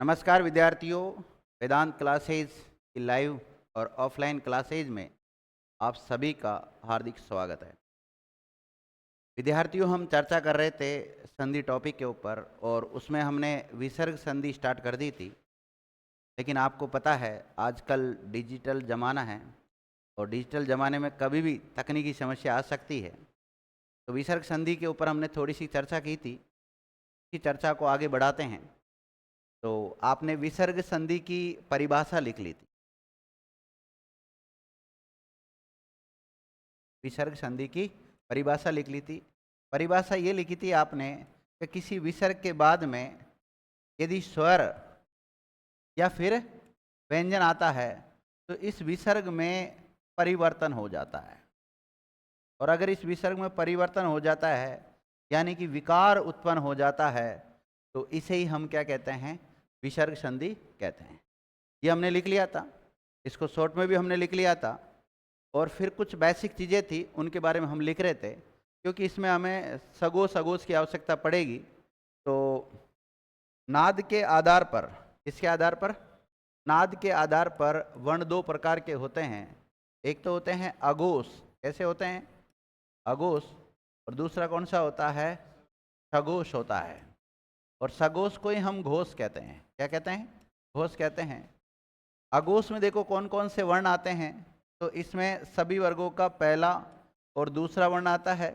नमस्कार विद्यार्थियों। वेदांत क्लासेज की लाइव और ऑफलाइन क्लासेज में आप सभी का हार्दिक स्वागत है। विद्यार्थियों, हम चर्चा कर रहे थे संधि टॉपिक के ऊपर और उसमें हमने विसर्ग संधि स्टार्ट कर दी थी। लेकिन आपको पता है आजकल डिजिटल ज़माना है और डिजिटल ज़माने में कभी भी तकनीकी समस्या आ सकती है। तो विसर्ग संधि के ऊपर हमने थोड़ी सी चर्चा की थी। इसी चर्चा को आगे बढ़ाते हैं। तो आपने विसर्ग संधि की परिभाषा लिख ली थी। विसर्ग संधि की परिभाषा लिख ली थी। परिभाषा ये लिखी थी आपने कि किसी विसर्ग के बाद में यदि स्वर या फिर व्यंजन आता है तो इस विसर्ग में परिवर्तन हो जाता है। और अगर इस विसर्ग में परिवर्तन हो जाता है यानी कि विकार उत्पन्न हो जाता है तो इसे ही हम क्या कहते हैं? विसर्ग संधि कहते हैं। ये हमने लिख लिया था, इसको शॉर्ट में भी हमने लिख लिया था। और फिर कुछ बेसिक चीज़ें थी उनके बारे में हम लिख रहे थे, क्योंकि इसमें हमें सगोश की आवश्यकता पड़ेगी। तो नाद के आधार पर, किसके आधार पर? नाद के आधार पर वर्ण दो प्रकार के होते हैं। एक तो होते हैं अघोष। कैसे होते हैं? अघोष। और दूसरा कौन सा होता है? सघोष होता है। और सघोष को ही हम घोष कहते हैं। क्या कहते हैं? घोष कहते हैं। अघोष में देखो कौन कौन से वर्ण आते हैं। तो इसमें सभी वर्गों का पहला और दूसरा वर्ण आता है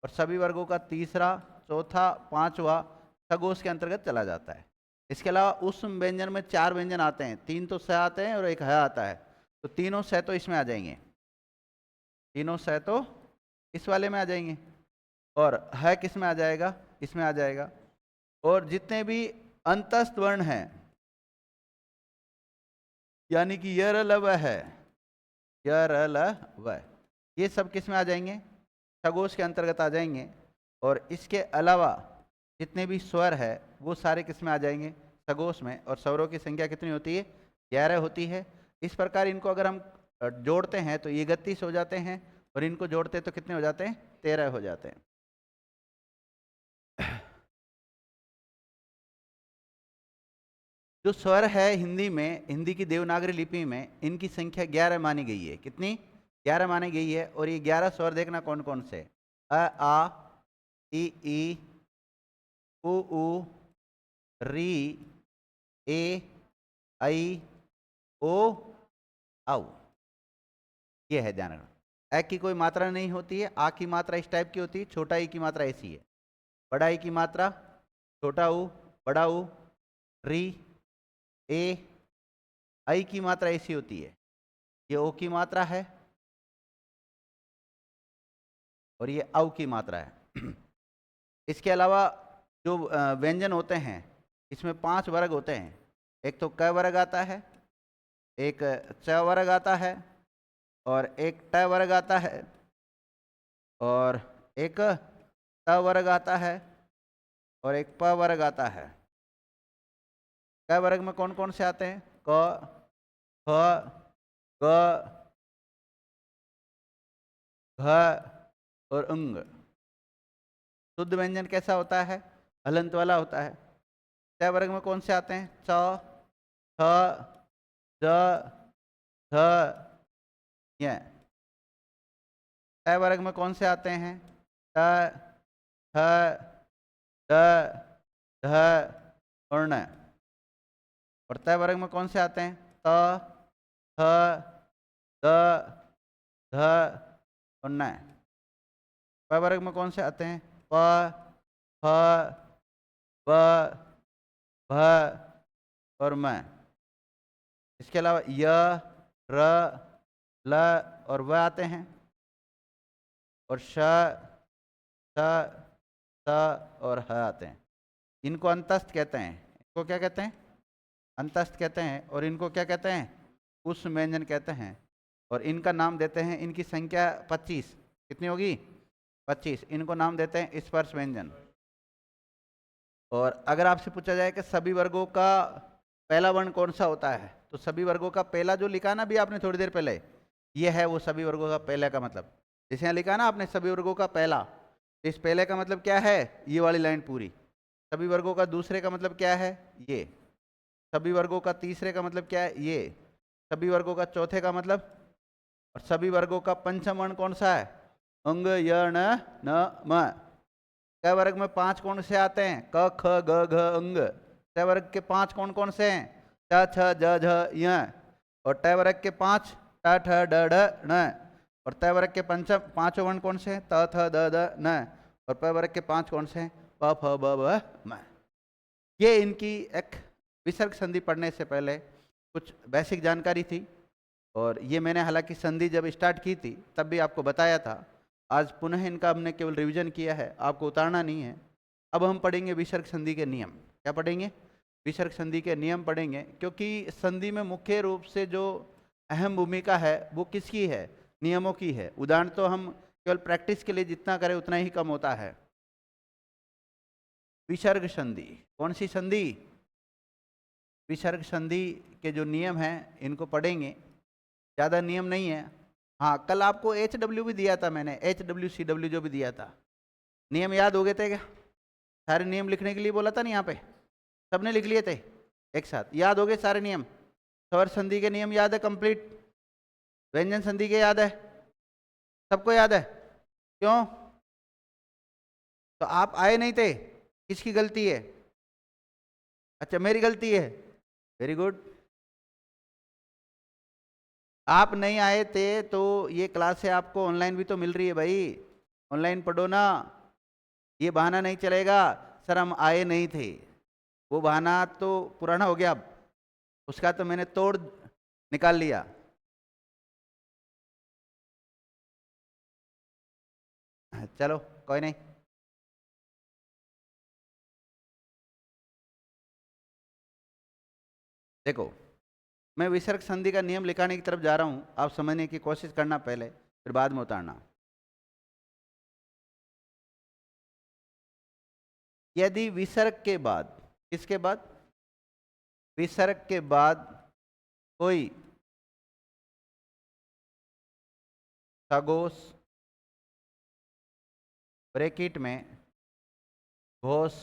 और सभी वर्गों का तीसरा, चौथा, पांचवा सघोष के अंतर्गत चला जाता है। इसके अलावा उस व्यंजन में चार व्यंजन आते हैं, तीन तो स आते हैं और एक ह आता है। तो तीनों स तो इसमें आ जाएंगे, तीनों स तो इस वाले में आ जाएंगे। और है किस में आ जाएगा? इसमें आ जाएगा। और जितने भी अंतस्थ वर्ण हैं यानी कि य र ल व है, य र ल व, ये सब किस में आ जाएंगे? सघोष के अंतर्गत आ जाएंगे। और इसके अलावा जितने भी स्वर है वो सारे किस में आ जाएंगे? सघोष में। और स्वरों की संख्या कितनी होती है? 11 होती है। इस प्रकार इनको अगर हम जोड़ते हैं तो ये 31 हो जाते हैं और इनको जोड़ते हैं तो कितने हो जाते हैं? 13 हो जाते हैं। जो स्वर है हिंदी में, हिंदी की देवनागरी लिपि में इनकी संख्या 11 मानी गई है। कितनी? 11 मानी गई है। और ये 11 स्वर देखना कौन कौन से? अ, आ, ई, उ, री, ए, आई, ओ, औ। ये है, ध्यान रखना। ए की कोई मात्रा नहीं होती है। आ की मात्रा इस टाइप की होती है, छोटा ई की मात्रा ऐसी है। बड़ा ई की मात्रा छोटा ऊ, बड़ा ऊ, री, ए, आई की मात्रा ऐसी होती है। ये ओ की मात्रा है और ये औ की मात्रा है। इसके अलावा जो व्यंजन होते हैं इसमें 5 वर्ग होते हैं। एक तो क वर्ग आता है, एक च वर्ग आता है, और एक ट वर्ग आता है, और एक त वर्ग आता है, और एक प वर्ग आता है। क वर्ग में कौन कौन से आते हैं? क, ख, ग, घ और अंग। शुद्ध व्यंजन कैसा होता है? हलंत वाला होता है। च वर्ग में कौन से आते हैं? च, थ, ज, ध, य। ट वर्ग में कौन से आते हैं? ट, थ, द, ध और न। और त वर्ग में कौन से आते हैं? त, थ, द, ध और न। प वर्ग में कौन से आते हैं? प, फ, ब, भ और म। इसके अलावा य, र, ल और व आते हैं। और श, स, स और ह आते हैं। इनको अंतस्थ कहते हैं। इनको क्या कहते हैं? अंतस्थ कहते हैं। और इनको क्या कहते हैं? पुष्प व्यंजन कहते हैं। और इनका नाम देते हैं, इनकी संख्या 25। कितनी होगी? 25। इनको नाम देते हैं स्पर्श व्यंजन। और अगर आपसे पूछा जाए कि सभी वर्गों का पहला वर्ण कौन सा होता है, तो सभी वर्गों का पहला जो लिखा ना भी आपने थोड़ी देर पहले, ये है वो सभी वर्गों का पहला का मतलब। जैसे यहाँ लिखा ना आपने सभी वर्गों का पहला, तो इस पहले का मतलब क्या है? ये वाली लाइन पूरी। सभी वर्गों का दूसरे का मतलब क्या है? ये। सभी वर्गों का तीसरे का मतलब क्या है, ये। सभी वर्गों का चौथे का मतलब, और सभी वर्गों का पंचम वर्ण कौन सा है, अंग य न न म। क वर्ग में 5 कौन से आते हैं, क ख ग घ अंग। च वर्ग के 5 कौन कौन से हैं, च छ ज झ य। और ट वर्ग के 5 ट ठ ड ढ ण। और त वर्ग के पंचम 5 वर्ण कौन से हैं, त थ द द न। और प वर्ग के 5 कौन से हैं, प फ ब भ म। ये इनकी एक विसर्ग संधि पढ़ने से पहले कुछ बेसिक जानकारी थी, और ये मैंने हालांकि संधि जब स्टार्ट की थी तब भी आपको बताया था। आज पुनः इनका हमने केवल रिवीजन किया है, आपको उतारना नहीं है। अब हम पढ़ेंगे विसर्ग संधि के नियम। क्या पढ़ेंगे, विसर्ग संधि के नियम पढ़ेंगे, क्योंकि संधि में मुख्य रूप से जो अहम भूमिका है वो किसकी है, नियमों की है। उदाहरण तो हम केवल प्रैक्टिस के लिए जितना करें उतना ही कम होता है। विसर्ग संधि, कौन सी संधि, विसर्ग संधि के जो नियम हैं इनको पढ़ेंगे। ज़्यादा नियम नहीं है। हाँ, कल आपको HW भी दिया था मैंने, HWCW जो भी दिया था, नियम याद हो गए थे क्या, सारे नियम लिखने के लिए बोला था ना यहाँ पे, सबने लिख लिए थे एक साथ, याद हो गए सारे नियम। स्वर संधि के नियम याद है कंप्लीट, व्यंजन संधि के याद है, सबको याद है। क्यों, तो आप आए नहीं थे, किसकी गलती है, अच्छा मेरी गलती है, वेरी गुड। आप नहीं आए थे तो ये क्लासें आपको ऑनलाइन भी तो मिल रही है भाई, ऑनलाइन पढ़ो ना। ये बहाना नहीं चलेगा, सर हम आए नहीं थे, वो बहाना तो पुराना हो गया, अब उसका तो मैंने तोड़ निकाल लिया। चलो कोई नहीं। देखो, मैं विसर्ग संधि का नियम लिखाने की तरफ जा रहा हूं, आप समझने की कोशिश करना पहले, फिर बाद में उतारना। यदि विसर्ग के बाद, किसके बाद, विसर्ग के बाद कोई सगोश ब्रैकेट में घोष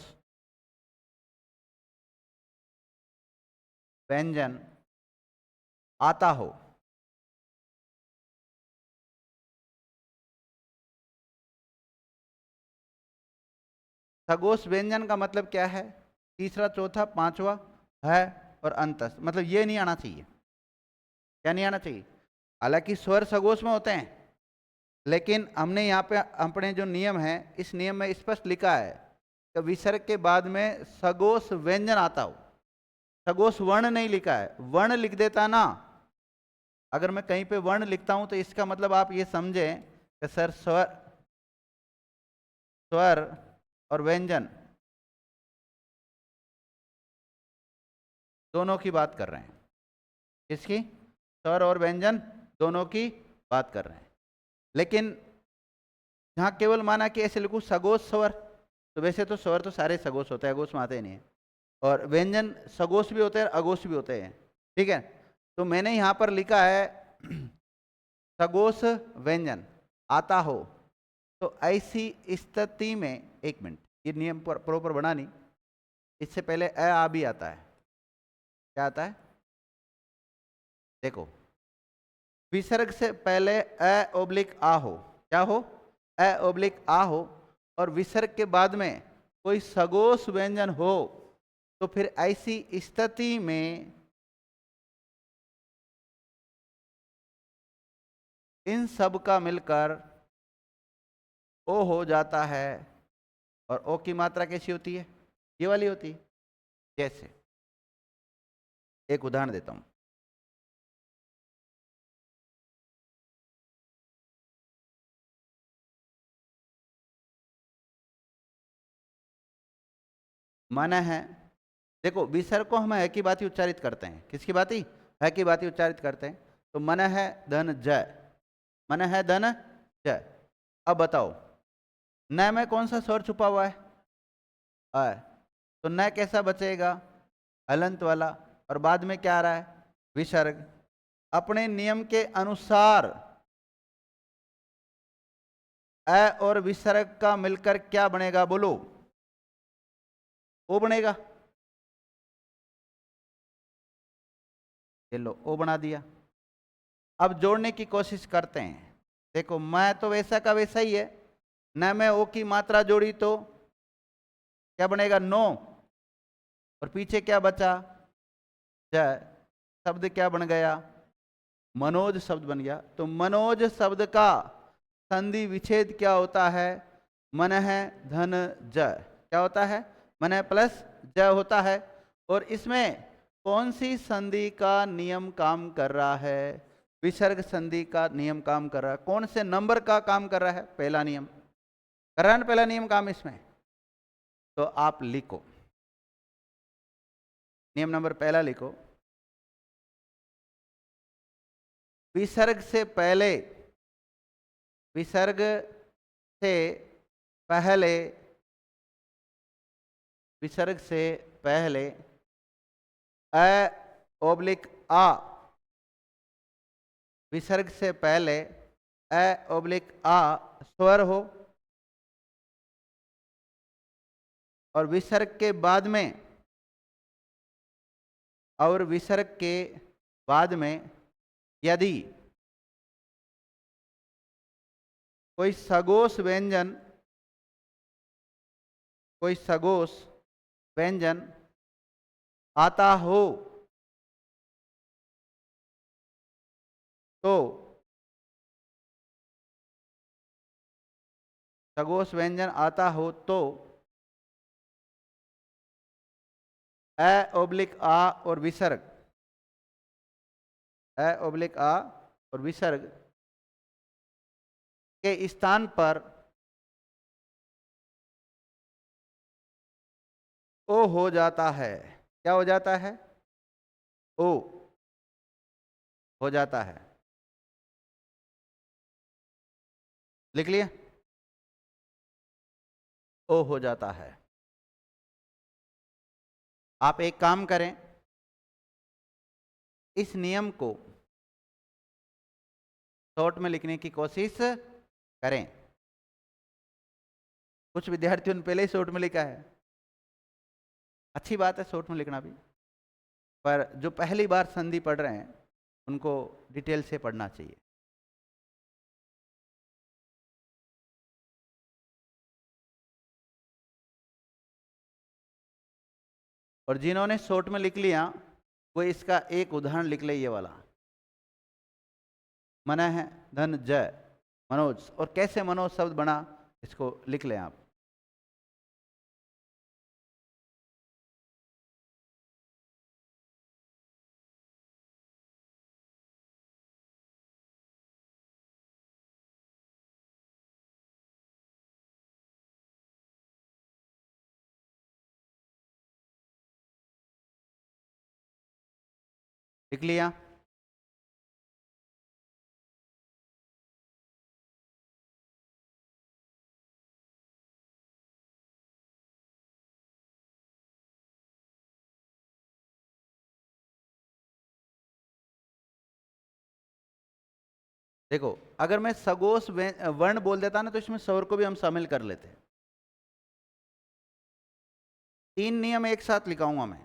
व्यंजन आता हो, सगोश व्यंजन का मतलब क्या है, तीसरा चौथा पांचवा है और अंतस, मतलब ये नहीं आना चाहिए। क्या नहीं आना चाहिए, हालांकि स्वर सगोश में होते हैं, लेकिन हमने यहाँ पे अपने जो नियम है इस नियम में स्पष्ट लिखा है कि विसर्ग के बाद में सगोश व्यंजन आता हो। सगोश वर्ण नहीं लिखा है, वर्ण लिख देता ना, अगर मैं कहीं पे वर्ण लिखता हूं तो इसका मतलब आप ये समझें कि सर स्वर, स्वर और व्यंजन दोनों की बात कर रहे हैं। किसकी, स्वर और व्यंजन दोनों की बात कर रहे हैं। लेकिन जहां केवल माना कि ऐसे लिखूं सगोश स्वर, तो वैसे तो स्वर तो सारे सगोश होते हैं, अगोश में आते ही नहीं है, और व्यंजन सगोश भी होते हैं अगोश भी होते हैं, ठीक है। तो मैंने यहां पर लिखा है सगोश व्यंजन आता हो, तो ऐसी स्थिति में, एक मिनट, ये नियम प्रॉपर बना नहीं, इससे पहले अ आ भी आता है। क्या आता है, देखो, विसर्ग से पहले अ ओब्लिक आ हो, क्या हो, अ ओब्लिक आ हो, और विसर्ग के बाद में कोई सगोश व्यंजन हो, तो फिर ऐसी स्थिति में इन सब का मिलकर ओ हो जाता है। और ओ की मात्रा कैसी होती है, ये वाली होती है। जैसे एक उदाहरण देता हूं, मन है, देखो विसर्ग को हम है की बात ही उच्चारित करते हैं, किसकी बात ही, है की बात ही उच्चारित करते हैं। तो मन है धन जय, मन है धन जय। अब बताओ, न में कौन सा स्वर छुपा हुआ है, अ, तो न कैसा बचेगा, हलंत वाला, और बाद में क्या आ रहा है, विसर्ग। अपने नियम के अनुसार अ और विसर्ग का मिलकर क्या बनेगा, बोलो, ओ बनेगा। ये लो ओ बना दिया। अब जोड़ने की कोशिश करते हैं। देखो मैं तो वैसा का वैसा ही है, न मैं ओ की मात्रा जोड़ी तो क्या बनेगा 9, और पीछे क्या बचा ज, शब्द क्या बन गया मनोज शब्द बन गया। तो मनोज शब्द का संधि विच्छेद क्या होता है, मन है धन ज, क्या होता है मन है प्लस ज होता है। और इसमें कौन सी संधि का नियम काम कर रहा है, विसर्ग संधि का नियम काम कर रहा है। कौन से नंबर का काम कर रहा है, पहला नियम कर रहा है ना, पहला नियम काम इसमें। तो आप लिखो नियम नंबर पहला लिखो, विसर्ग से पहले, विसर्ग से पहले, विसर्ग से पहले अ ओब्लिक आ, विसर्ग से पहले अ ओब्लिक आ स्वर हो, और विसर्ग के बाद में, और विसर्ग के बाद में यदि कोई सगोश व्यंजन, कोई सगोश व्यंजन आता हो तो, सगोश व्यंजन आता हो तो अ ओब्लिक आ और विसर्ग, अ ओब्लिक आ और विसर्ग के स्थान पर ओ हो जाता है। क्या हो जाता है, ओ हो जाता है। लिख लिया, ओ हो जाता है। आप एक काम करें, इस नियम को शॉर्ट में लिखने की कोशिश करें। कुछ विद्यार्थियों ने पहले ही शॉर्ट में लिखा है, अच्छी बात है शॉर्ट में लिखना भी, पर जो पहली बार संधि पढ़ रहे हैं उनको डिटेल से पढ़ना चाहिए। और जिन्होंने शॉर्ट में लिख लिया वो इसका एक उदाहरण लिख ले, ये वाला मन है धन जय मनोज, और कैसे मनोज शब्द बना इसको लिख लें आप। लिख लिया, देखो अगर मैं सगोश वर्ण बोल देता ना तो इसमें स्वर को भी हम शामिल कर लेते। 3 नियम एक साथ लिखाऊंगा मैं,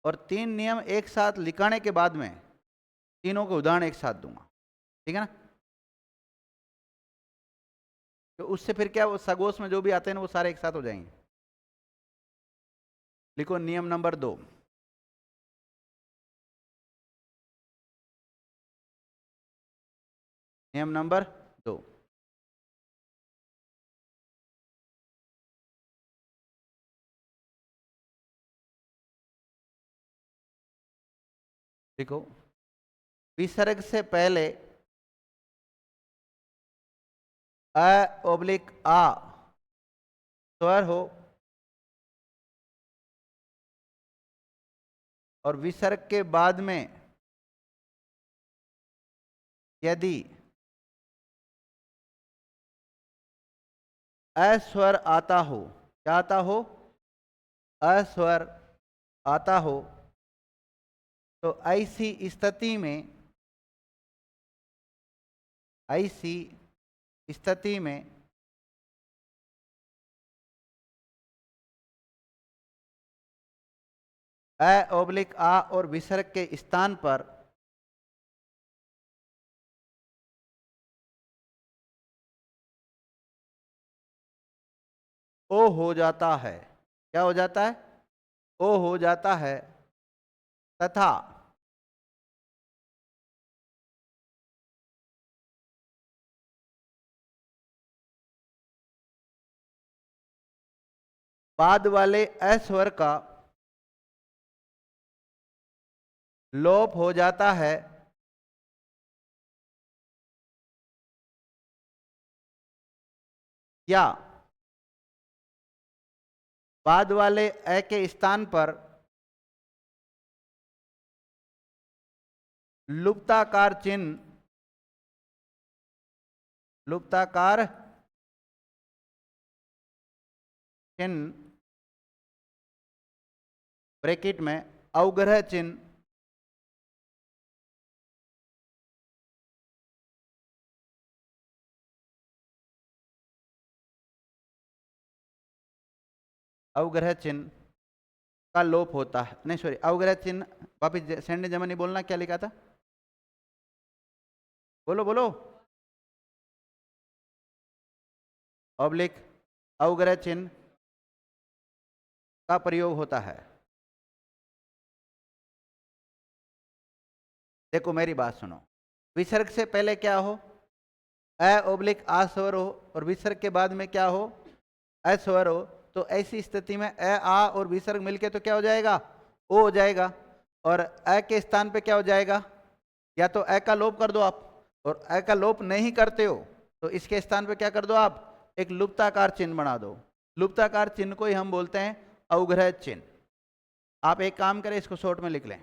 और 3 नियम एक साथ लिखाने के बाद में तीनों के उदाहरण एक साथ दूंगा, ठीक है ना। तो उससे फिर क्या, वो सगोश में जो भी आते हैं ना वो सारे एक साथ हो जाएंगे। लिखो नियम नंबर 2, नियम नंबर 2, देखो विसर्ग से पहले अ ओब्लिक आ स्वर हो, और विसर्ग के बाद में यदि अस्वर आता हो, क्या आता हो, अस्वर आता हो, तो ऐसी स्थिति में, ऐसी स्थिति में ओब्लिक आ और विसर्ग के स्थान पर ओ हो जाता है। क्या हो जाता है? ओ हो जाता है। तथा बाद वाले अस्वर का लोप हो जाता है। या बाद वाले ए के स्थान पर लुप्ताकार चिन्ह ब्रैकेट में अवग्रह चिन्ह अवग्रह चिन्ह का लोप होता है। नहीं सॉरी, अवग्रह चिन्ह वापिस सेंड जमनी बोलना, क्या लिखा था? बोलो बोलो। ऑब्लिक अवग्रह चिन्ह का प्रयोग होता है। देखो मेरी बात सुनो, विसर्ग से पहले क्या हो? ओब्लिक आ स्वर हो, और विसर्ग के बाद में क्या हो? अस्वर हो। तो ऐसी स्थिति में आ और विसर्ग मिलके तो क्या हो जाएगा? ओ हो जाएगा। और अ के स्थान पे क्या हो जाएगा? या तो अ का लोप कर दो आप, और अ का लोप नहीं करते हो तो इसके स्थान पे क्या कर दो आप? एक लुप्ताकार चिन्ह बना दो। लुप्ताकार चिन्ह को ही हम बोलते हैं अवग्रह चिन्ह। आप एक काम करें, इसको शॉर्ट में लिख लें।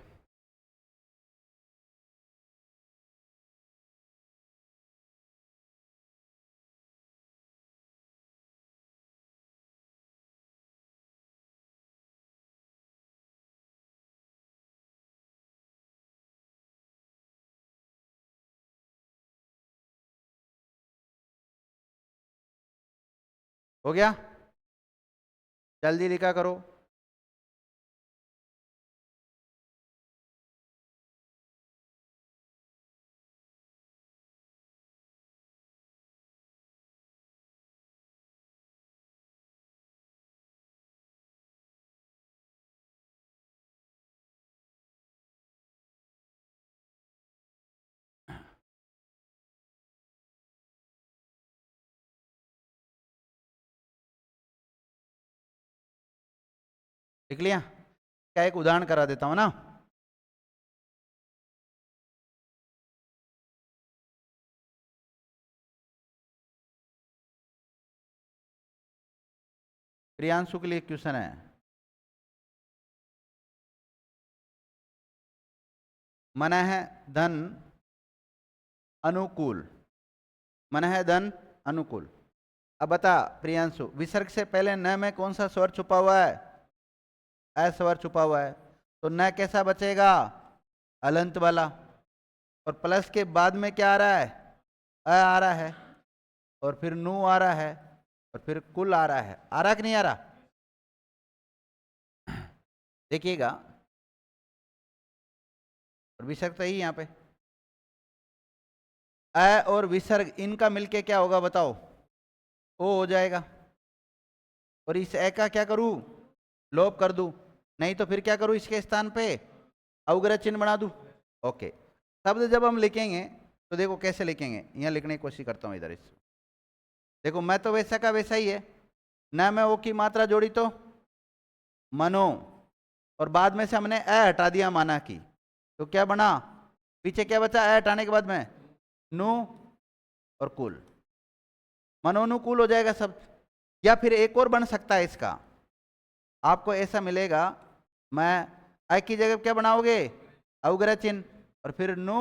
हो गया? जल्दी लिखा करो। लिख लिया? क्या एक उदाहरण करा देता हूं ना। प्रियांशु के लिए क्वेश्चन है। मनः धन अनुकूल, मनः धन अनुकूल। अब बता प्रियांशु, विसर्ग से पहले न में कौन सा स्वर छुपा हुआ है? अ स्वर छुपा हुआ है। तो न कैसा बचेगा? अलंत वाला। और प्लस के बाद में क्या आ रहा है? आ रहा है। और फिर नू आ रहा है, और फिर कुल आ रहा है। आ रहा कि नहीं आ रहा? देखिएगा, और विसर्ग तो ही यहाँ पे अ और विसर्ग इनका मिलके क्या होगा बताओ? ओ हो जाएगा। और इस ए का क्या करूं? लोप कर दूं। नहीं तो फिर क्या करूं? इसके स्थान पे अवग्रह चिन्ह बना दूं। ओके, शब्द जब हम लिखेंगे तो देखो कैसे लिखेंगे, यहाँ लिखने की कोशिश करता हूं। इधर इस देखो, मैं तो वैसा का वैसा ही है। न में ओ की मात्रा जोड़ी तो मनो, और बाद में से हमने अ हटा दिया माना की, तो क्या बना? पीछे क्या बचा? अ हटाने के बाद में नु और कुल। मनोनुकूल हो जाएगा शब्द। या फिर एक और बन सकता है इसका, आपको ऐसा मिलेगा, मैं अ की जगह क्या बनाओगे? अवग्रह चिन्ह, और फिर नु,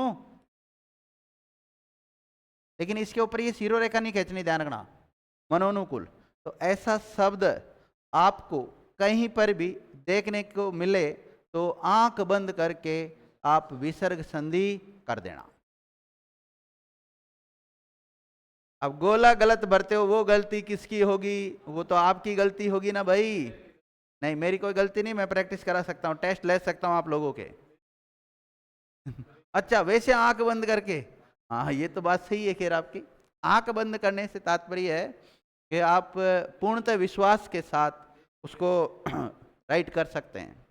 लेकिन इसके ऊपर ये सीरो रेखा नहीं खींचनी, ध्यान रखना। मनोनुकूल। तो ऐसा शब्द आपको कहीं पर भी देखने को मिले तो आंख बंद करके आप विसर्ग संधि कर देना। अब गोला गलत भरते हो, वो गलती किसकी होगी? वो तो आपकी गलती होगी ना भाई। नहीं, मेरी कोई गलती नहीं, मैं प्रैक्टिस करा सकता हूँ, टेस्ट ले सकता हूँ आप लोगों के। अच्छा, वैसे आंख बंद करके, हाँ ये तो बात सही है। खैर आपकी आंख बंद करने से तात्पर्य है कि आप पूर्णतः विश्वास के साथ उसको राइट कर सकते हैं।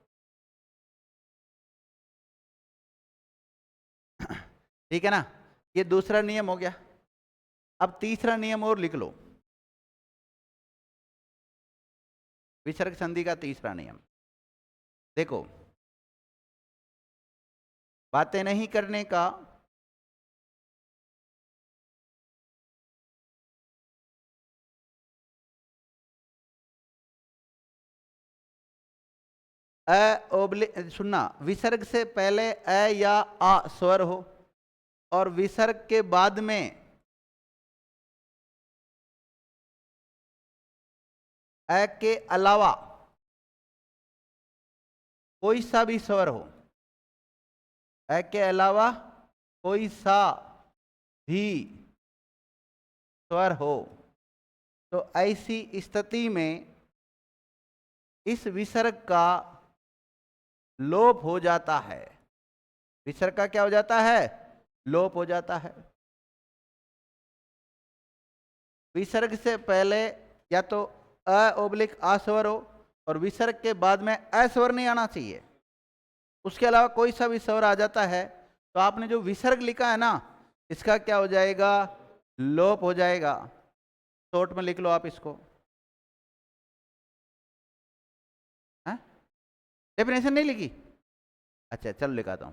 ठीक है ना, ये दूसरा नियम हो गया। अब तीसरा नियम और लिख लो, विसर्ग संधि का तीसरा नियम। देखो, बातें नहीं करने का सुनना, विसर्ग से पहले अ या आ स्वर हो और विसर्ग के बाद में अ के अलावा कोई सा भी स्वर हो, अ के अलावा कोई सा भी स्वर हो, तो ऐसी स्थिति में इस विसर्ग का लोप हो जाता है। विसर्ग का क्या हो जाता है? लोप हो जाता है। विसर्ग से पहले या तो अ स्वर हो और विसर्ग के बाद में अ स्वर नहीं आना चाहिए, उसके अलावा कोई सा भी स्वर आ जाता है, तो आपने जो विसर्ग लिखा है ना, इसका क्या हो जाएगा? लोप हो जाएगा। शॉर्ट में लिख लो आप इसको। डेफिनेशन नहीं लिखी? अच्छा चलो लिखाता हूं,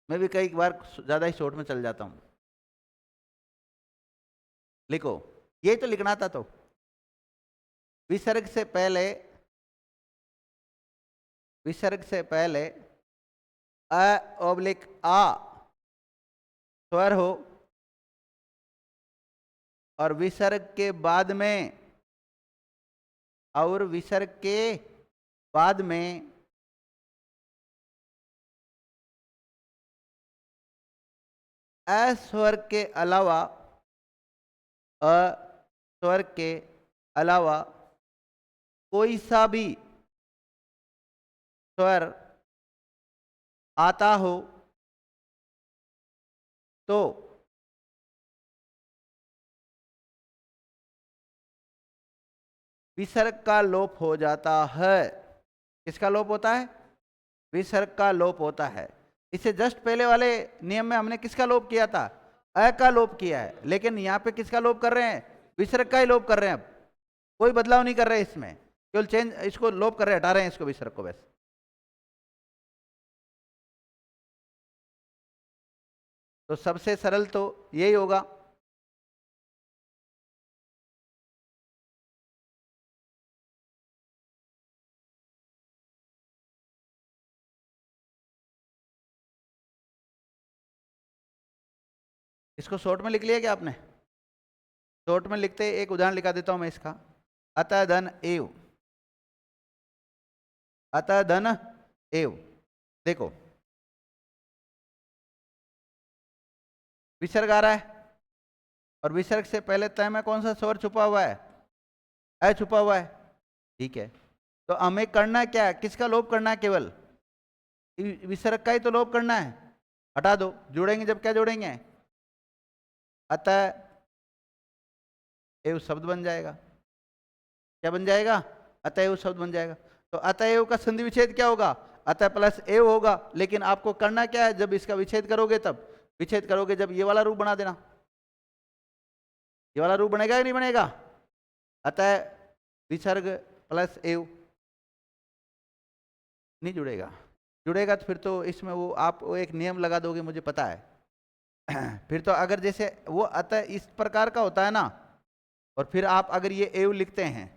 मैं भी कई बार ज्यादा ही शॉर्ट में चल जाता हूं। लिखो, यही तो लिखना था। तो विसर्ग से पहले, विसर्ग से पहले आ स्वर हो और विसर्ग के बाद में, और विसर्ग के बाद में अ स्वर के अलावा, अ स्वर के अलावा कोई सा भी स्वर आता हो तो विसर्ग का लोप हो जाता है। किसका लोप होता है? विसर्ग का लोप होता है। इससे जस्ट पहले वाले नियम में हमने किसका लोप किया था? अ का लोप किया है, लेकिन यहां पे किसका लोप कर रहे हैं? विसर्ग का ही लोप कर रहे हैं। अब कोई बदलाव नहीं कर रहे इसमें, केवल चेंज, इसको लोप कर रहे हैं, हटा रहे हैं इसको, विसर्ग को। बस तो सबसे सरल तो यही होगा। इसको शॉर्ट में लिख लिया क्या आपने? शॉर्ट में लिखते एक उदाहरण लिखा देता हूं मैं इसका। अतः धन एव, अतः धन एव। देखो, विसर्ग आ रहा है और विसर्ग से पहले तय में कौन सा स्वर छुपा हुआ है? अ छुपा हुआ है। ठीक है, तो हमें करना क्या है? किसका लोप करना है? केवल विसर्ग का ही तो लोप करना है। हटा दो, जोड़ेंगे जब क्या जोड़ेंगे? अतः एव शब्द बन जाएगा। क्या बन जाएगा? अतएव शब्द बन जाएगा। तो अतएव का संधि विच्छेद क्या होगा? अतः प्लस एव होगा। लेकिन आपको करना क्या है? जब इसका विच्छेद करोगे, तब विच्छेद करोगे जब ये वाला रूप बना देना। ये वाला रूप बनेगा या नहीं बनेगा? अतः विसर्ग प्लस एव नहीं जुड़ेगा। जुड़ेगा तो फिर तो इसमें वो आप वो एक नियम लगा दोगे, मुझे पता है। फिर तो अगर जैसे वो अतः इस प्रकार का होता है ना, और फिर आप अगर ये एव लिखते हैं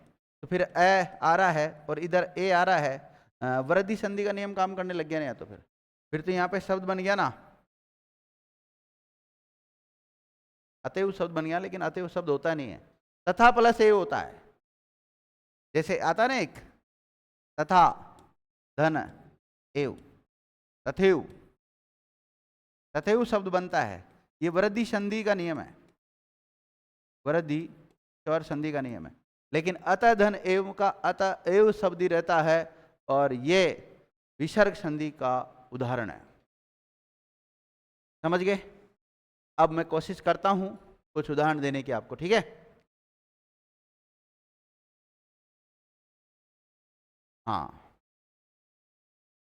तो फिर अ आ रहा है और इधर ए आ रहा है, वृद्धि संधि का नियम काम करने लग गया ना। तो फिर तो यहाँ पे शब्द बन गया ना, अतएव शब्द बन गया। लेकिन अतएव शब्द होता नहीं है, तथा प्लस एव होता है। जैसे आता ना एक, तथा धन एव, तथेव, तथेव शब्द बनता है। ये वृद्धि संधि का नियम है, वृद्धि स्वर संधि का नियम है। लेकिन अतः धन एवं का अतः एव शब्द ही रहता है, और ये विसर्ग संधि का उदाहरण है। समझ गए? अब मैं कोशिश करता हूं कुछ उदाहरण देने की आपको, ठीक है? हाँ,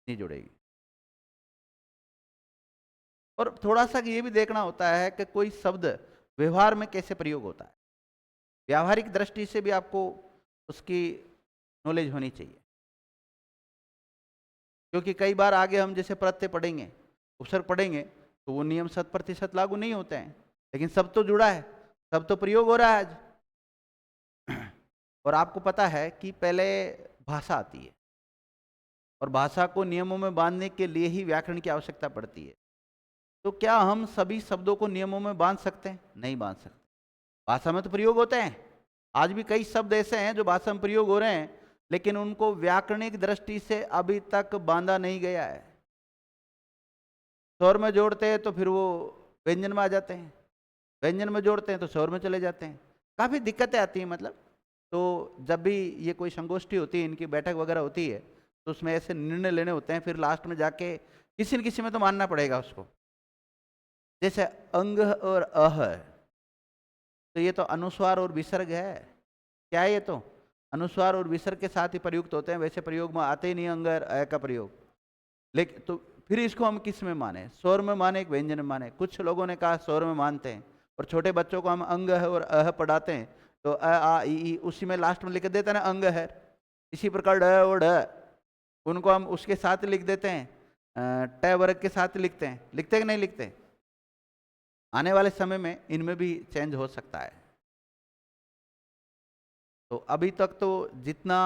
नहीं जुड़ेगी। और थोड़ा सा ये भी देखना होता है कि कोई शब्द व्यवहार में कैसे प्रयोग होता है। व्यावहारिक दृष्टि से भी आपको उसकी नॉलेज होनी चाहिए, क्योंकि कई बार आगे हम जैसे प्रत्यय पढ़ेंगे, उपसर्ग पढ़ेंगे, तो वो नियम 100% लागू नहीं होते हैं, लेकिन सब तो जुड़ा है, सब तो प्रयोग हो रहा है आज। और आपको पता है कि पहले भाषा आती है, और भाषा को नियमों में बांधने के लिए ही व्याकरण की आवश्यकता पड़ती है। तो क्या हम सभी शब्दों को नियमों में बांध सकते हैं? नहीं बांध सकते। भाषा में तो प्रयोग होते हैं, आज भी कई शब्द ऐसे हैं जो भाषा में प्रयोग हो रहे हैं, लेकिन उनको व्याकरणिक दृष्टि से अभी तक बांधा नहीं गया है। स्वर में जोड़ते हैं तो फिर वो व्यंजन में आ जाते हैं, व्यंजन में जोड़ते हैं तो स्वर में चले जाते हैं, काफ़ी दिक्कतें आती हैं। मतलब तो जब भी ये कोई संगोष्ठी होती है, इनकी बैठक वगैरह होती है, तो उसमें ऐसे निर्णय लेने होते हैं, फिर लास्ट में जाके किसी न किसी में तो मानना पड़ेगा उसको। जैसे अंग और अह, तो ये तो अनुस्वार और विसर्ग है। क्या है? ये तो अनुस्वार और विसर्ग के साथ ही प्रयुक्त होते हैं, वैसे प्रयोग में आते ही नहीं अंग और अ का प्रयोग। लेकिन तो फिर इसको हम किस में माने? स्वर में माने, एक व्यंजन में माने? कुछ लोगों ने कहा स्वर में मानते हैं, और छोटे बच्चों को हम अंग है और अह पढ़ाते हैं, तो अ आ ई उसी में लास्ट में लिख देते हैं ना अंग है। इसी प्रकार ड और ड, उनको हम उसके साथ लिख देते हैं, ट वर्ग के साथ लिखते हैं। लिखते कि नहीं लिखते? आने वाले समय में इनमें भी चेंज हो सकता है। तो अभी तक तो जितना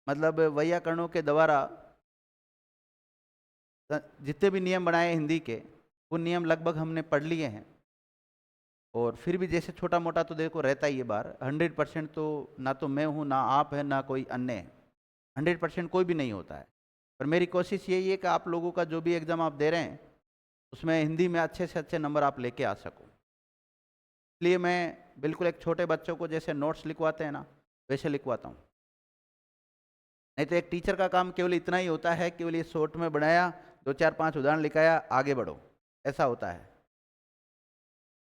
मतलब वैयाकरणों के द्वारा जितने भी नियम बनाए हिंदी के, वो नियम लगभग हमने पढ़ लिए हैं। और फिर भी जैसे छोटा मोटा तो देखो रहता ही है बार, 100% तो ना तो मैं हूँ, ना आप है, ना कोई अन्य है। 100% कोई भी नहीं होता है। पर मेरी कोशिश यही है कि आप लोगों का जो भी एग्ज़ाम आप दे रहे हैं, उसमें हिंदी में अच्छे से अच्छे नंबर आप लेके आ सको। इसलिए मैं बिल्कुल एक छोटे बच्चों को जैसे नोट्स लिखवाते हैं ना, वैसे लिखवाता हूँ। नहीं तो एक टीचर का काम केवल इतना ही होता है, केवल ये शॉर्ट में बनाया, 2 4 5 उदाहरण लिखाया, आगे बढ़ो, ऐसा होता है।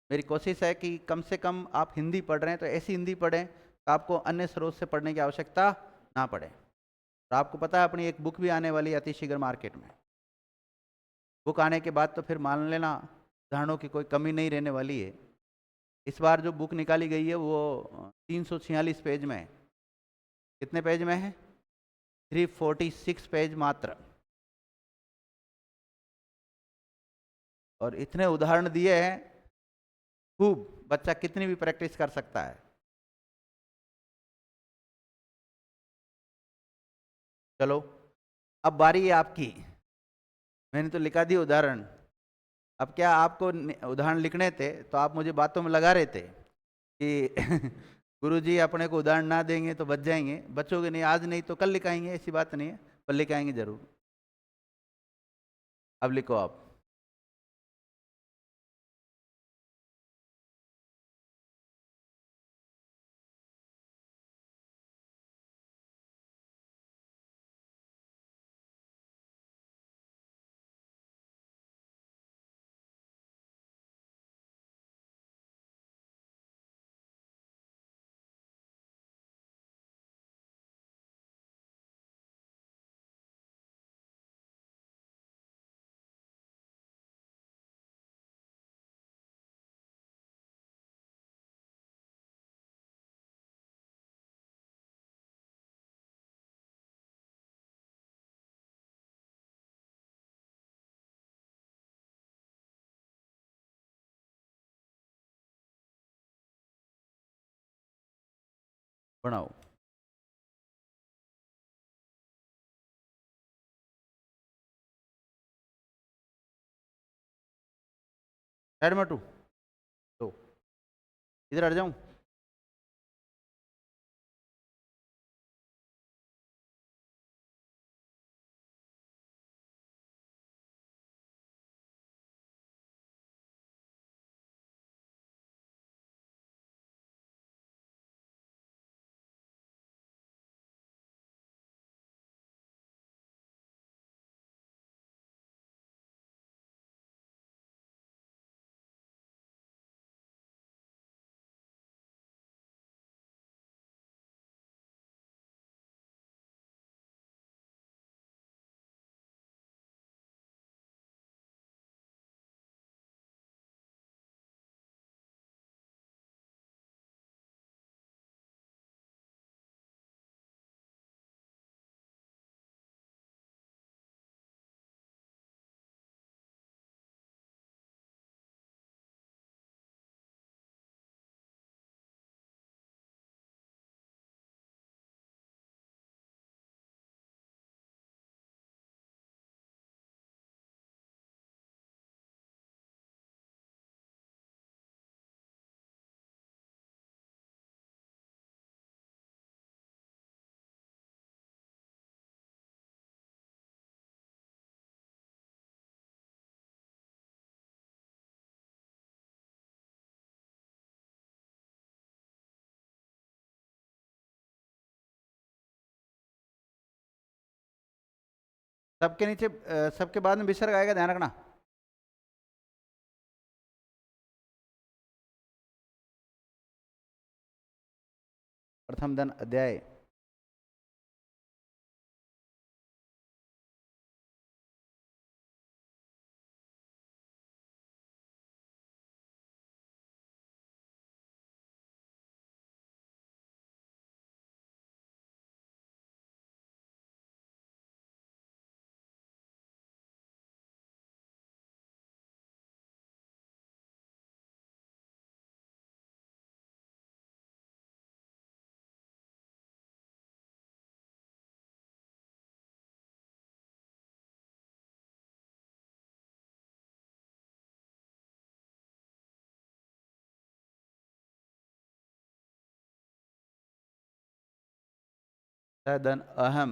मेरी कोशिश है कि कम से कम आप हिंदी पढ़ रहे हैं तो ऐसी हिंदी पढ़ें कि आपको अन्य स्रोत से पढ़ने की आवश्यकता ना पड़े। तो आपको पता है अपनी एक बुक भी आने वाली है अति शीघ्र मार्केट में। बुक आने के बाद तो फिर मान लेना उदाहरणों की कोई कमी नहीं रहने वाली है। इस बार जो बुक निकाली गई है वो 346 पेज में है। कितने पेज में है? 346 पेज मात्र। और इतने उदाहरण दिए हैं, खूब, बच्चा कितनी भी प्रैक्टिस कर सकता है। चलो, अब बारी है आपकी। मैंने तो लिखा दी उदाहरण। अब क्या आपको उदाहरण लिखने थे तो आप मुझे बातों में लगा रहे थे कि गुरुजी अपने को उदाहरण ना देंगे तो बच जाएंगे। बच्चोगे नहीं, आज नहीं तो कल लिखाएंगे, ऐसी बात नहीं है, पर लिखाएंगे जरूर। अब लिखो आप। बनाओ। साइड में टू, तो इधर हट जाऊं। सबके नीचे सबके बाद में विसर्ग आएगा, ध्यान रखना। प्रथम धन अध्याय। धन अहम।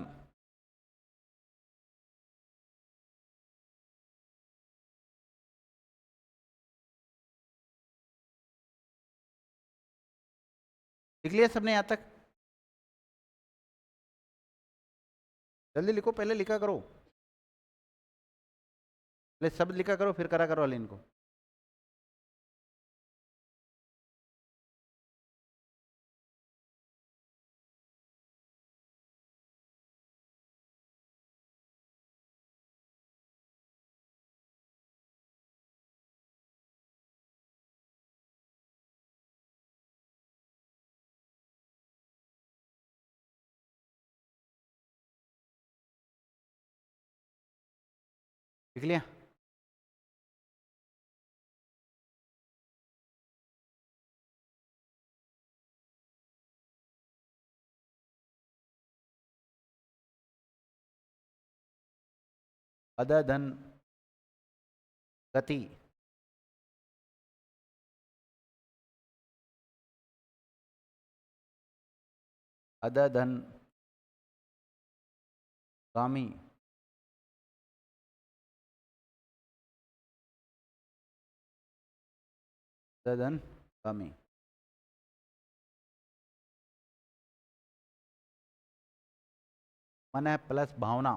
लिख लिया सबने यहां तक? जल्दी लिखो, पहले लिखा करो, पहले शब्द लिखा करो, फिर करा करो अलीन को। लिख लिया? अध धन गति। अध धन गामी। अध धन गामी। मन प्लस भावना।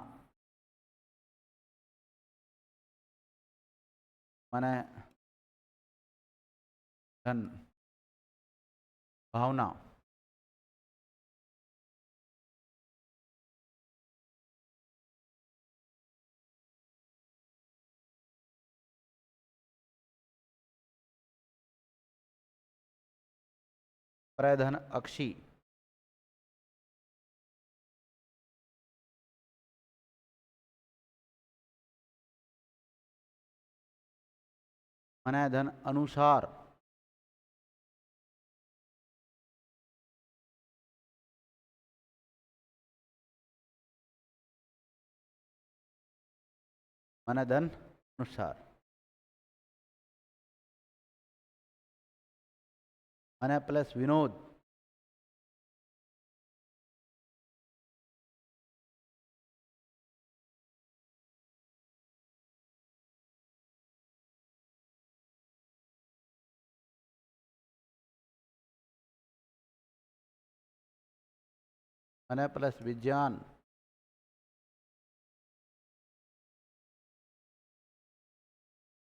मन धन भावना। प्रधन अक्षी। मन धन अनुसार। मन धन अनुसार। मन प्लस विनोद। मन प्लस विज्ञान।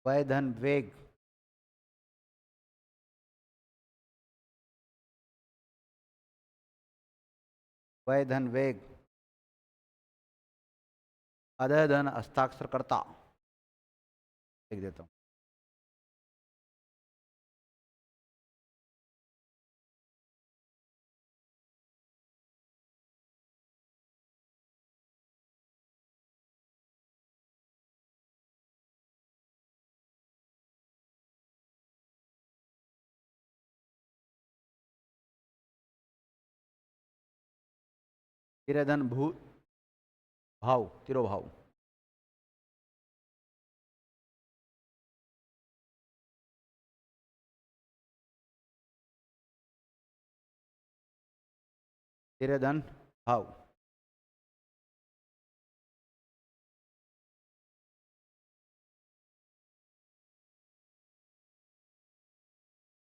वय धन वेग। वय धन वेग। अध धन हस्ताक्षरकर्ता। लिख देता हूं। तिरधन भू भाव, तिरोभाव। तिरधन भाव।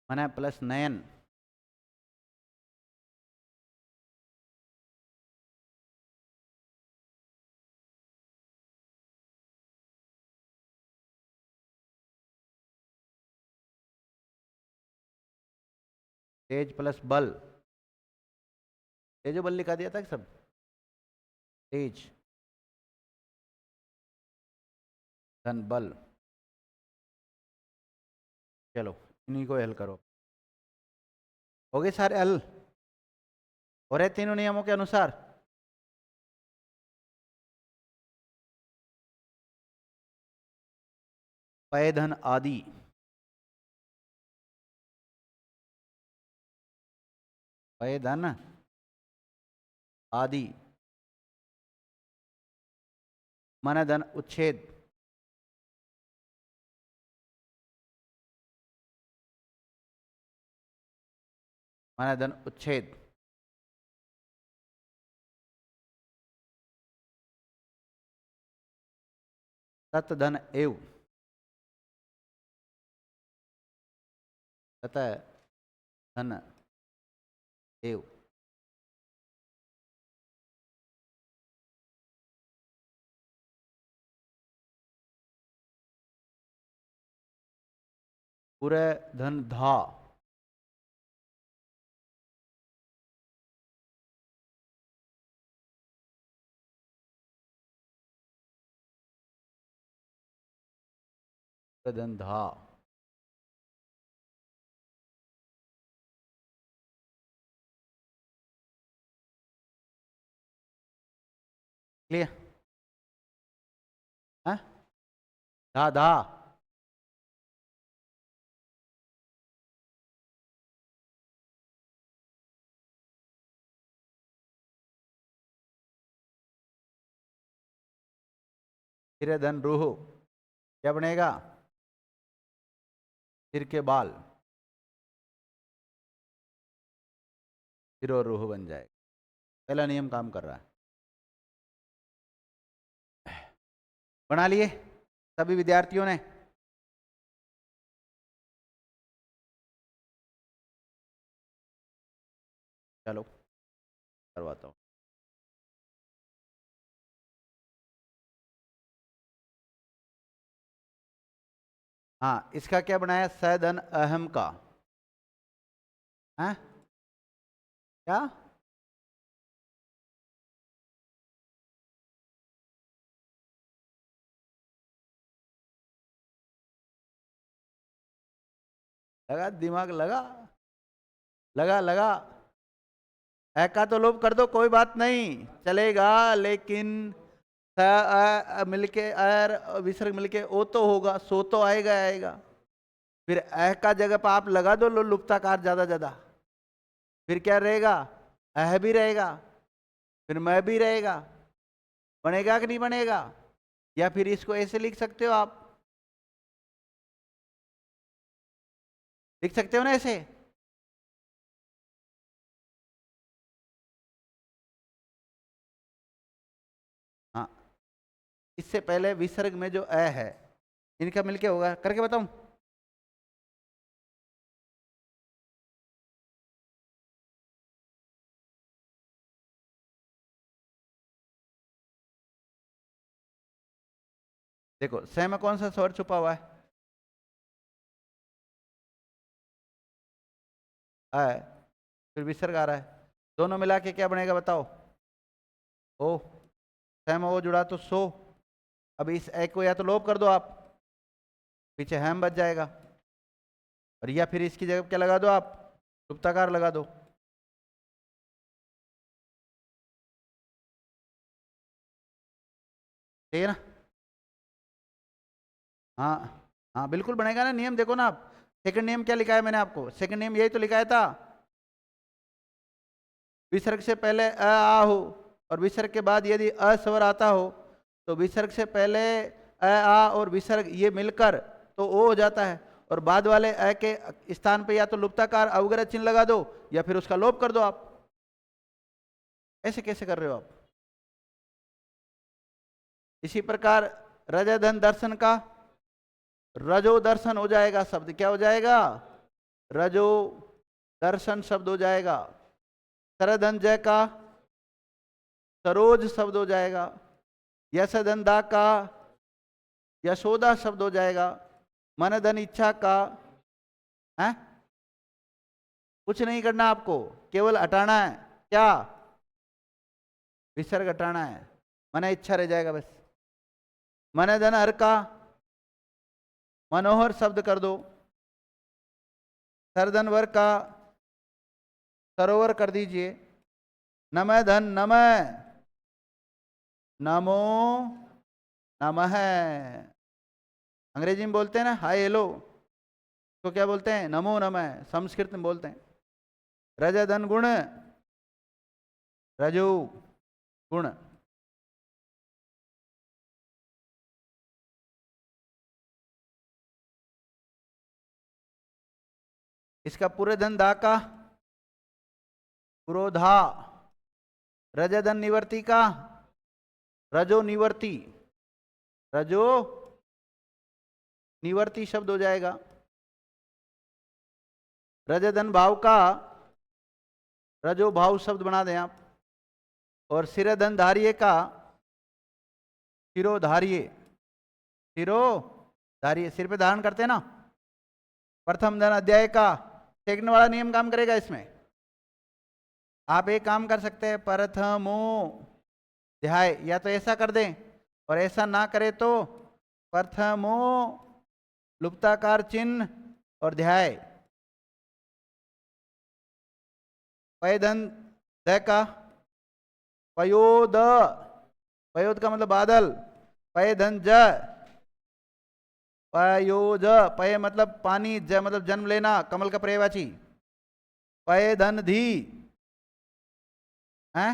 मन प्लस नयन। तेज प्लस बल, तेजो बल लिखा दिया था कि सब, तेज धन बल। चलो इन्हीं को हल करो, हो गए सारे हल, हो रहे तीनों नियमों के अनुसार। पय धन आदि, पय धन आदि, मन धन उच्छेद, मन धन उच्छेद, तत् धन एव, तथा धन एव, पूरे धन धा, पूरे धन धा, क्लियर? हाँ, धा धा, फिर धन रूह, क्या बनेगा? सिर के बाल, सिर और रूह बन जाएगा। पहला नियम काम कर रहा है। बना लिए सभी विद्यार्थियों ने? चलो करवाता हूँ। हाँ, इसका क्या बनाया? सधन अहम का, हाँ क्या? लगा दिमाग, लगा लगा लगा। ए का तो लोप कर दो, कोई बात नहीं चलेगा, लेकिन मिलके एर विसर्ग मिलके ओ तो होगा, सो तो आएगा आएगा। फिर अह का जगह पर आप लगा दो लुप्ताकार ज्यादा ज्यादा, फिर क्या रहेगा? अह भी रहेगा, फिर मैं भी रहेगा। बनेगा कि नहीं बनेगा? या फिर इसको ऐसे लिख सकते हो आप, लिख सकते हो ना ऐसे। हाँ, इससे पहले विसर्ग में जो अ है इनका मिलके होगा, करके बताऊं? देखो स में कौन सा स्वर छुपा हुआ है? अ, फिर विसर्ग आ रहा है, दोनों मिला के क्या बनेगा बताओ? ओ, स में ओ जुड़ा तो सो। अब इस ए को या तो लोप कर दो आप, पीछे हैम बच जाएगा, और या फिर इसकी जगह क्या लगा दो आप? लुप्ताकार लगा दो। ठीक है ना? हाँ हाँ बिल्कुल बनेगा ना नियम, देखो ना आप। सेकंड नियम क्या लिखा है मैंने आपको? सेकंड नियम यही तो लिखाया था, विसर्ग से पहले अ आ हो और विसर्ग के बाद यदि अ स्वर आता हो तो विसर्ग से पहले अ आ और विसर्ग ये मिलकर तो ओ हो जाता है, और बाद वाले अ के स्थान पे या तो लुप्ताकार अवग्रह चिन्ह लगा दो या फिर उसका लोप कर दो आप। ऐसे कैसे कर रहे हो आप? इसी प्रकार रजधन दर्शन का रजो दर्शन हो जाएगा, शब्द क्या हो जाएगा? रजो दर्शन शब्द हो जाएगा। सरधन जय का सरोज शब्द हो जाएगा। यशधन दा का यशोदा शब्द हो जाएगा। मन धन इच्छा का है कुछ नहीं करना आपको, केवल हटाना है। क्या? विसर्ग हटाना है, मन इच्छा रह जाएगा बस। मन धन हर का मनोहर शब्द कर दो। सरधन वर का सरोवर कर दीजिए। नमः धन नमः, नमो नमः। अंग्रेजी में बोलते हैं ना हाय हेलो, तो क्या बोलते हैं? नमो नमः। संस्कृत में बोलते हैं रज धन गुण, रजो गुण। इसका पूरे धन दा का पुरोधा। रजधन निवर्ती का रजो निवर्ती, रजो निवर्ती शब्द हो जाएगा। रजधन भाव का रजो भाव शब्द बना दें आप। और सिरधन धार्य का शिरोधार्य, शिरोधार्य, सिर पे धारण करते हैं ना। प्रथम धन अध्याय का सेकंड वाला नियम काम करेगा इसमें। आप एक काम कर सकते हैं, प्रथमो ध्याय, या तो ऐसा कर दें, और ऐसा ना करे तो प्रथमो लुप्ताकार चिन्ह और ध्याय। पयधन द का पयोद, पयोद का मतलब बादल। पयधन ज, पयोज, पय मतलब पानी, ज मतलब जन्म लेना, कमल का पर्यायवाची। पयधन धी है,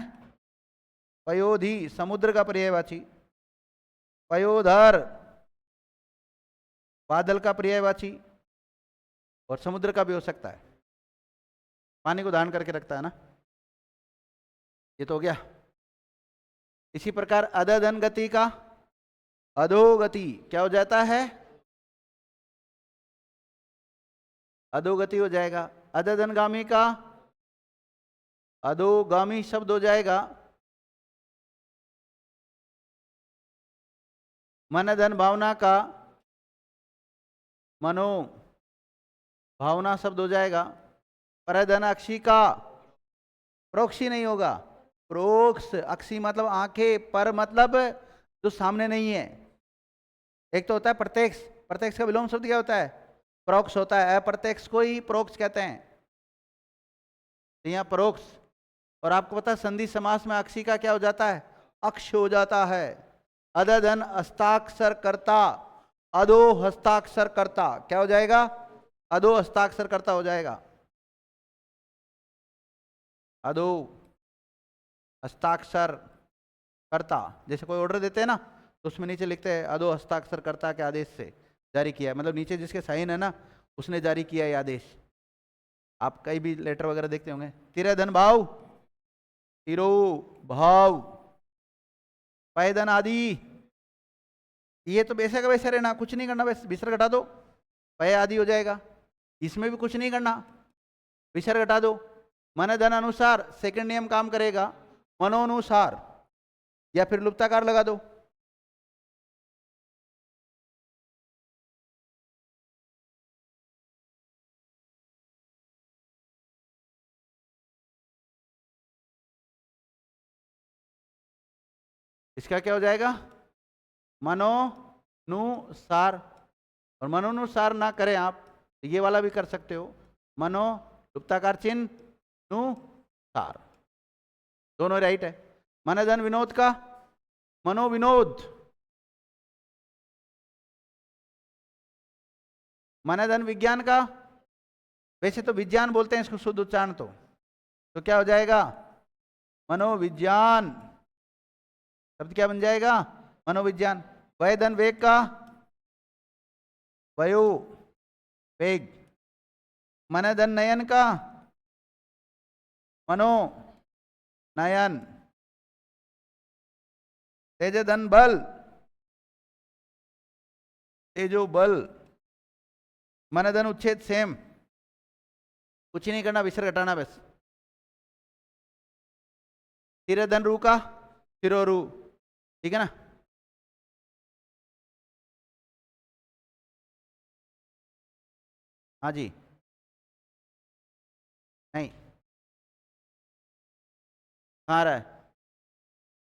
पयोधी समुद्र का पर्यायवाची। पयोधर बादल का पर्यायवाची, और समुद्र का भी हो सकता है, पानी को धारण करके रखता है ना। ये तो हो गया। इसी प्रकार अधधन गति का अधोगति क्या हो जाता है? अधोगति हो जाएगा। अधधनगामी का अधोगामी शब्द हो जाएगा। मन धन भावना का मनो भावना शब्द हो जाएगा। परधन अक्षी का प्रोक्षी नहीं होगा, प्रोक्ष। अक्षी मतलब आंखें, पर मतलब जो सामने नहीं है। एक तो होता है प्रत्यक्ष, प्रत्यक्ष का विलोम शब्द क्या होता है? प्रोक्ष होता है। अप्रत्यक्ष को ही प्रोक्ष कहते हैं, तो यहाँ परोक्ष। और आपको पता है संधि समास में अक्षी का क्या हो जाता है? अक्ष हो जाता है। अधधन हस्ताक्षर कर्ता, अधो हस्ताक्षर कर्ता क्या हो जाएगा? अधो हस्ताक्षर कर्ता हो जाएगा। अधो हस्ताक्षर कर्ता, जैसे कोई ऑर्डर देते हैं ना, तो उसमें नीचे लिखते हैं अधो हस्ताक्षर कर्ता के आदेश से जारी किया है, मतलब नीचे जिसके साइन है ना उसने जारी किया है आदेश। आप कई भी लेटर वगैरह देखते होंगे। तिरधन भाव, तिरो भाव, पैदन आदि, ये तो वैसे का वैसे रहना, कुछ नहीं करना, बस विसर्ग घटा दो, पय आदि हो जाएगा। इसमें भी कुछ नहीं करना, विसर्ग घटा दो। मन धन अनुसार सेकंड नियम काम करेगा, मनोनुसार, या फिर लुप्ताकार लगा दो। इसका क्या हो जाएगा? मनोनुसार। और मनोनुसार ना करें आप तो ये वाला भी कर सकते हो, मनो लुप्ताकार चिन्ह नुसार, दोनों राइट है। मन धन विनोद का मनोविनोद, मन धन विज्ञान का, वैसे तो विज्ञान बोलते हैं इसको शुद्ध उच्चारण, तो क्या हो जाएगा? मनोविज्ञान। शब्द क्या बन जाएगा? मनोविज्ञान। वय धन वेग का वयो वेग। मन धन नयन का मनो नयन। तेज धन बल, तेजो बल। मन धन उच्छेद सेम, कुछ नहीं करना, विसर्ग हटाना बस। तिर धन रू का तिरोरु, ठीक है ना। हाँ जी। नहीं, कहाँ आ रहा है?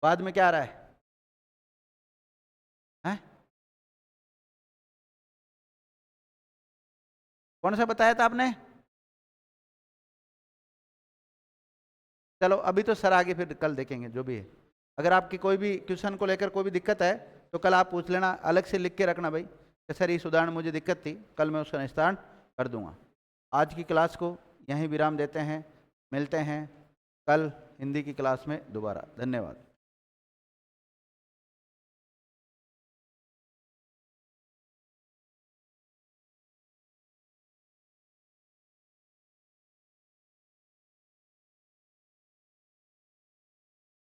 बाद में क्या आ रहा है? हैं? कौन सा बताया था आपने? चलो अभी तो सर आगे फिर कल देखेंगे जो भी है। अगर आपकी कोई भी क्वेश्चन को लेकर कोई भी दिक्कत है तो कल आप पूछ लेना, अलग से लिख के रखना भाई कि सर इस उदाहरण मुझे दिक्कत थी, कल मैं उसका निस्तारण कर दूंगा। आज की क्लास को यहीं विराम देते हैं, मिलते हैं कल हिंदी की क्लास में दोबारा। धन्यवाद।